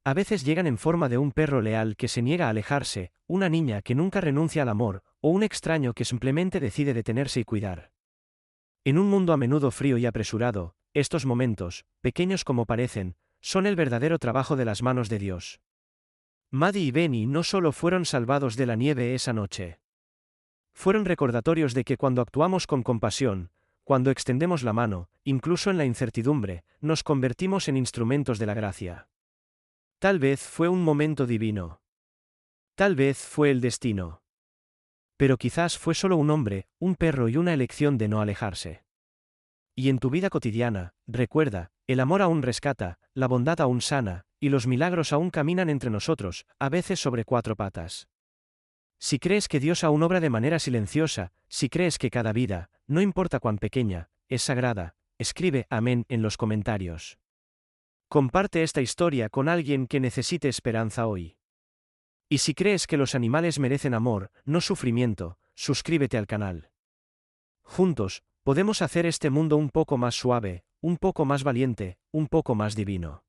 A veces llegan en forma de un perro leal que se niega a alejarse, una niña que nunca renuncia al amor, o un extraño que simplemente decide detenerse y cuidar. En un mundo a menudo frío y apresurado, estos momentos, pequeños como parecen, son el verdadero trabajo de las manos de Dios. Maddie y Benny no solo fueron salvados de la nieve esa noche. Fueron recordatorios de que cuando actuamos con compasión, cuando extendemos la mano, incluso en la incertidumbre, nos convertimos en instrumentos de la gracia. Tal vez fue un momento divino. Tal vez fue el destino. Pero quizás fue solo un hombre, un perro y una elección de no alejarse. Y en tu vida cotidiana, recuerda, el amor aún rescata, la bondad aún sana, y los milagros aún caminan entre nosotros, a veces sobre cuatro patas. Si crees que Dios aún obra de manera silenciosa, si crees que cada vida, no importa cuán pequeña, es sagrada, escribe amén en los comentarios. Comparte esta historia con alguien que necesite esperanza hoy. Y si crees que los animales merecen amor, no sufrimiento, suscríbete al canal. Juntos, podemos hacer este mundo un poco más suave, un poco más valiente, un poco más divino.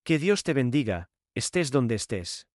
Que Dios te bendiga, estés donde estés.